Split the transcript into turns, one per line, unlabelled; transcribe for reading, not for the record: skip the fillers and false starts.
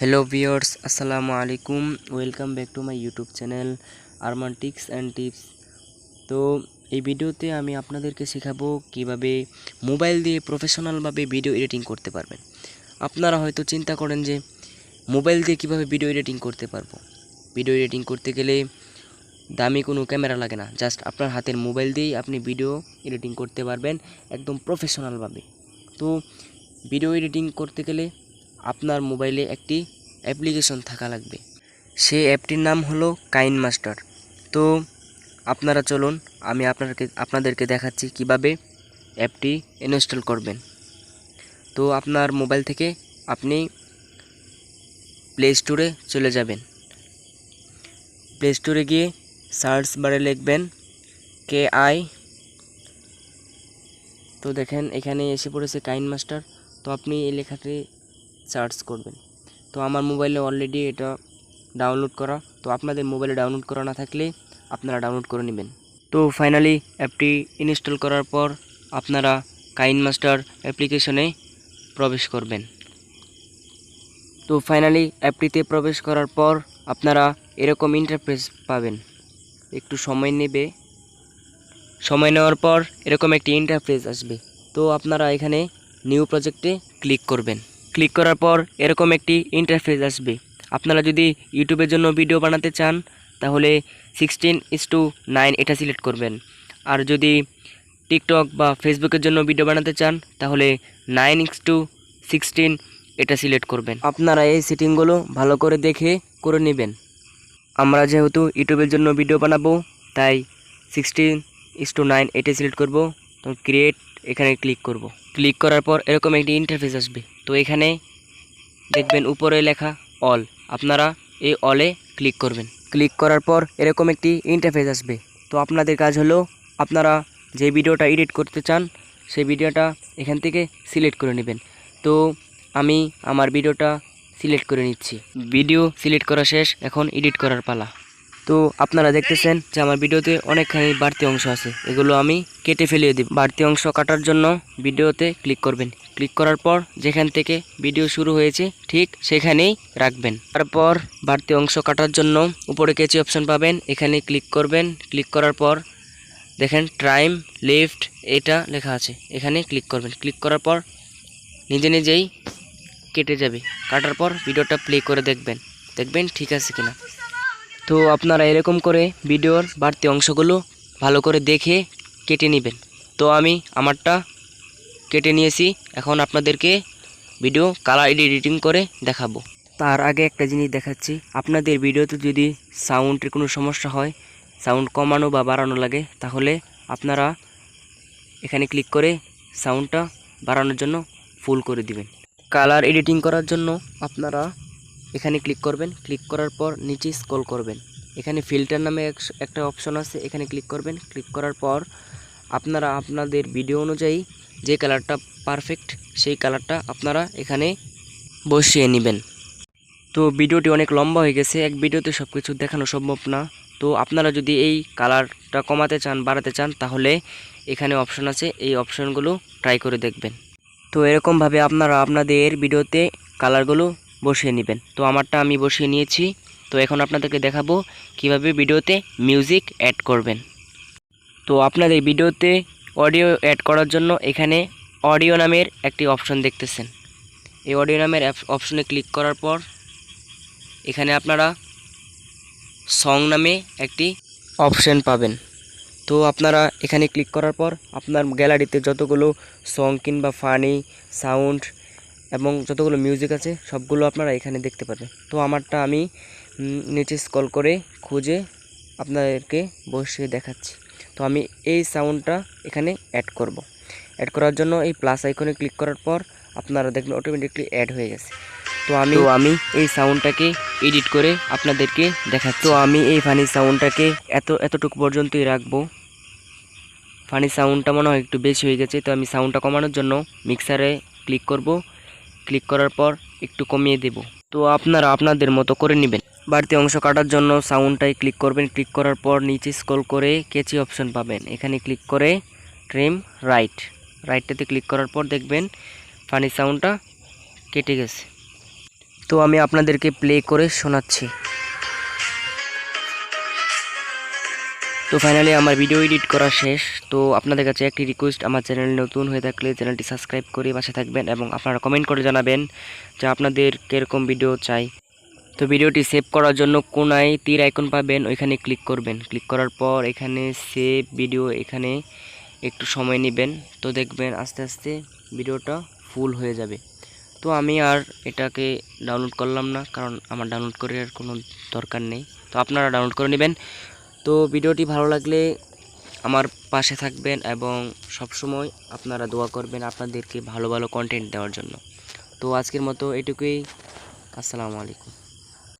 Hello viewers আসসালামু আলাইকুম welcome back to my YouTube channel Arman tips and tips. তো এই ভিডিওতে আমি আপনাদেরকে শেখাবো কিভাবে মোবাইল দিয়ে প্রফেশনালভাবে ভিডিও এডিটিং করতে পারবেন। আপনারা হয়তো চিন্তা করেন যে মোবাইল দিয়ে কিভাবে ভিডিও এডিটিং করতে পারবো। ভিডিও এডিটিং করতে গেলে দামি কোনো ক্যামেরা লাগে না, জাস্ট আপনার হাতের মোবাইল দিয়েই আপনি ভিডিও এডিটিং করতে পারবেন একদম প্রফেশনালভাবে। তো ভিডিও এডিটিং করতে গেলে আপনার মোবাইলে একটি অ্যাপ্লিকেশন থাকা লাগবে, সেই অ্যাপটির নাম হলো কাইনমাস্টার। তো আপনারা চলুন আমি আপনাদেরকে দেখাচ্ছি কিভাবে অ্যাপটি ইনস্টল করবেন। তো আপনার মোবাইল থেকে আপনি প্লে স্টোরে চলে যাবেন। প্লে স্টোরে গিয়ে সার্চ বারে লিখবেন KI। তো দেখেন এখানে এসে পড়েছে কাইনমাস্টার। তো আপনি এই লেখাটি সার্চ করবেন। তো আমার মোবাইলে অলরেডি এটা ডাউনলোড করা, তো আপনাদের মোবাইলে ডাউনলোড করা না থাকলে আপনারা ডাউনলোড করে নেবেন। তো ফাইনালি অ্যাপটি ইনস্টল করার পর আপনারা কাইনমাস্টার অ্যাপ্লিকেশনে প্রবেশ করবেন। তো ফাইনালি অ্যাপটিতে প্রবেশ করার পর আপনারা এরকম ইন্টারফেস পাবেন। একটু সময় নেবে, সময় নেওয়ার পর এরকম একটি ইন্টারফেস আসবে। তো আপনারা এখানে নিউ প্রজেক্টে ক্লিক করবেন। ক্লিক করার পর এরকম একটি ইন্টারফেস আসবে। আপনারা যদি ইউটিউবের জন্য ভিডিও বানাতে চান তাহলে 16:9 এটা সিলেক্ট করবেন। আর যদি টিকটক বা ফেসবুকের জন্য ভিডিও বানাতে চান তাহলে 9:16 এটা সিলেক্ট করবেন। আপনারা এই সেটিংগুলো ভালো করে দেখে করে নেবেন। আমরা যেহেতু ইউটিউবের জন্য ভিডিও বানাবো তাই 16:9 এটা সিলেক্ট করব। তো ক্রিয়েট এখানে ক্লিক করব। ক্লিক করার পর এরকম একটি ইন্টারফেস আসবে। তো এখানে দেখবেন উপরে লেখা অল, আপনারা এই অলে ক্লিক করবেন। ক্লিক করার পর এরকম একটি ইন্টারফেস আসবে। তো আপনাদের কাজ হলো আপনারা যে ভিডিওটা এডিট করতে চান সেই ভিডিওটা এখান থেকে সিলেক্ট করে নেবেন। তো আমি আমার ভিডিওটা সিলেক্ট করে নিচ্ছি। ভিডিও সিলেক্ট করা শেষ, এখন এডিট করার পালা। তো আপনারা দেখতেছেন যে আমার ভিডিওতে অনেকখানি বাড়তি অংশ আছে, এগুলো আমি কেটে ফেলিয়ে দিব। বাড়তি অংশ কাটার জন্য ভিডিওতে ক্লিক করবেন। ক্লিক করার পর যেখান থেকে ভিডিও শুরু হয়েছে ঠিক সেখানেই রাখবেন। তারপর বাড়তি অংশ কাটার জন্য উপরে কেচি অপশন পাবেন, এখানে ক্লিক করবেন। ক্লিক করার পর দেখেন টাইম লেফট এটা লেখা আছে, এখানে ক্লিক করবেন। ক্লিক করার পর নিজে নিজেই কেটে যাবে। কাটার পর ভিডিওটা প্লে করে দেখবেন ঠিক আছে কিনা। তো আপনারা এরকম করে ভিডিওর বাড়তি অংশগুলো ভালো করে দেখে কেটে নেবেন। তো আমি আমারটা কেটে নিয়েছি, এখন আপনাদেরকে ভিডিও কালার এডিটিং করে দেখাবো। তার আগে একটা জিনিস দেখাচ্ছি, আপনাদের ভিডিওতে যদি সাউন্ডের কোনো সমস্যা হয়, সাউন্ড কমানো বা বাড়ানো লাগে, তাহলে আপনারা এখানে ক্লিক করে সাউন্ডটা বাড়ানোর জন্য ফুল করে দিবেন। কালার এডিটিং করার জন্য আপনারা এখানে ক্লিক করবেন। ক্লিক করার পর নিচে স্ক্রল করবেন, এখানে ফিল্টার নামে একটা অপশন আছে, এখানে ক্লিক করবেন। ক্লিক করার পর আপনারা আপনাদের ভিডিও অনুযায়ী যে কালারটা পারফেক্ট সেই কালারটা আপনারা এখানে বসিয়ে নেবেন। তো ভিডিওটি অনেক লম্বা হয়ে গেছে, এক ভিডিওতে সব কিছু দেখানো সম্ভব না। তো আপনারা যদি এই কালারটা কমাতে চান বাড়াতে চান তাহলে এখানে অপশন আছে, এই অপশনগুলো ট্রাই করে দেখবেন। তো এরকমভাবে আপনারা আপনাদের ভিডিওতে কালারগুলো বসিয়ে নেবেন। তো আমারটা আমি বসিয়ে নিয়েছি। তো এখন আপনাদেরকে দেখাবো কিভাবে ভিডিওতে মিউজিক অ্যাড করবেন। তো আপনাদের ভিডিওতে অডিও অ্যাড করার জন্য এখানে অডিও নামের একটি অপশন দেখতেছেন। এই অডিও নামের অপশনে ক্লিক করার পর এখানে আপনারা সং নামে একটি অপশন পাবেন। তো আপনারা এখানে ক্লিক করার পর আপনার গ্যালারিতে যতগুলো সং কিংবা ফানি সাউন্ড এবং যতগুলো মিউজিক আছে সবগুলো আপনারা এখানে দেখতে পাবেন। তো আমারটা আমি নিচে স্ক্রল করে খুঁজে আপনাদেরকে বসিয়ে দেখাচ্ছি। তো আমি এই সাউন্ডটা এখানে অ্যাড করব। অ্যাড করার জন্য এই প্লাস আইকনে ক্লিক করার পর আপনারা দেখবেন অটোমেটিকলি অ্যাড হয়ে গেছে। তো আমি এই সাউন্ডটাকে এডিট করে আপনাদেরকে দেখাচ্ছি। তো আমি এই ফানি সাউন্ডটাকে এতটুকু পর্যন্তই রাখবো। ফানি সাউন্ডটা মনে হয় একটু বেশি হয়ে গেছে, তো আমি সাউন্ডটা কমানোর জন্য মিক্সারে ক্লিক করব। ক্লিক করার পর একটু কমিয়ে দেব। তো আপনারা আপনাদের মতো করে নেবেন। বাড়তি অংশ কাটার জন্য সাউন্ডটাই ক্লিক করবেন। ক্লিক করার পর নিচে স্ক্রল করে কেচি অপশন পাবেন, এখানে ক্লিক করে ট্রিম রাইটটাতে ক্লিক করার পর দেখবেন ফানি সাউন্ডটা কেটে গেছে। তো আমি আপনাদেরকে প্লে করে শোনাচ্ছি। তো ফাইনালি আমার ভিডিও এডিট করা শেষ। তো আপনাদের কাছে একটি রিকোয়েস্ট, আমার চ্যানেল নতুন হয়ে থাকলে চ্যানেলটি সাবস্ক্রাইব করে পাশে থাকবেন এবং আপনারা কমেন্ট করে জানাবেন যে আপনাদের কীরকম ভিডিও চাই। তো ভিডিওটি সেভ করার জন্য কোনায় তীর আইকন পাবেন, ওইখানে ক্লিক করবেন। ক্লিক করার পর এখানে সেভ ভিডিও, এখানে একটু সময় নেবেন। তো দেখবেন আস্তে আস্তে ভিডিওটা ফুল হয়ে যাবে। তো আমি আর এটাকে ডাউনলোড করলাম না, কারণ আমার ডাউনলোড করে আর কোনো দরকার নেই। তো আপনারা ডাউনলোড করে নেবেন। তো ভিডিওটি ভালো লাগলে আমার পাশে থাকবেন এবং সবসময় আপনারা দোয়া করবেন আপনাদেরকে ভালো ভালো কন্টেন্ট দেওয়ার জন্য। তো আজকের মতো এটুকুই। আসসালামু আলাইকুম।